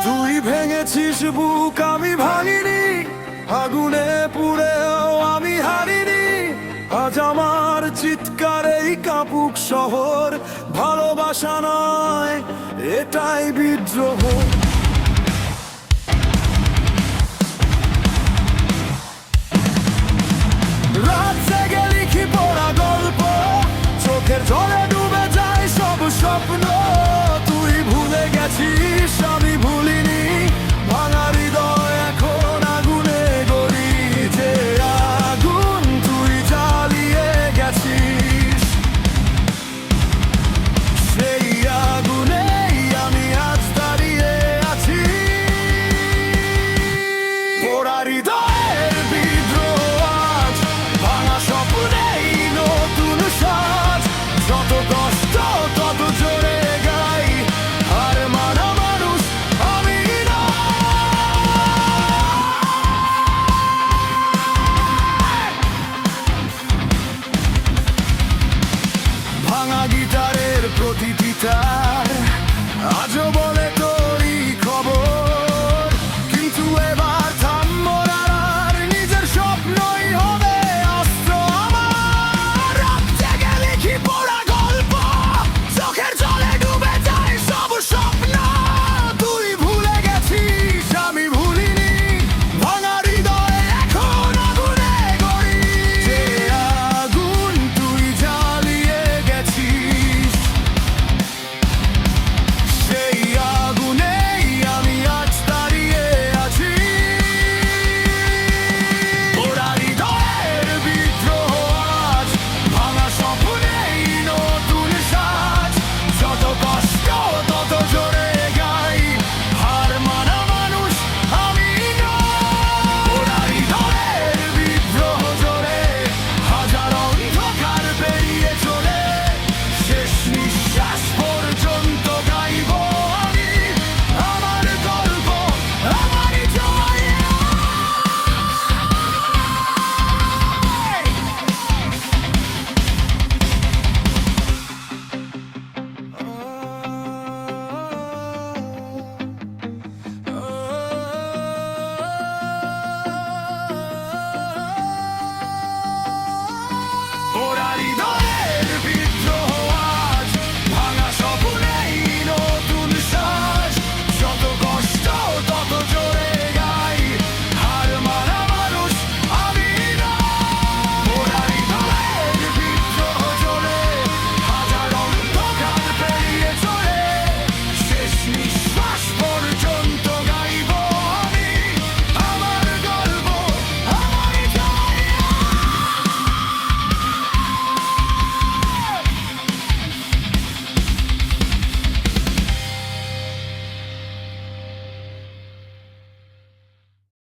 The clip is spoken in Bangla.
তুই ভেঙেছিস বুক, আমি ভাঙিনি। আগুনে পুড়েও আমি হারিনি। আজ আমার চিৎকারেই কাঁপুক শহর। ভালোবাসা নয়, এটাই বিদ্রোহ। রাত জেগে লিখি পড়া গল্প, চোখের জলে ডুবে যায় সব স্বপ্ন। তুই ভুলে গেছিস, আমি ভুলিনি। ভাঙা হৃদয় এখন আগুনে গড়ি, যে আগুন তুই জ্বালিয়ে গেছিস। সেই আগুনেই আমি আজ দাঁড়িয়ে আছি। পোড়া হৃদয়ের বিদ্রোহ আজ, ভাঙা স্বপ্নেই নতুন সাজ। যত কষ্ট তত জোরে গাই, আর মানা মানুষ আমি নয়। ভাঙা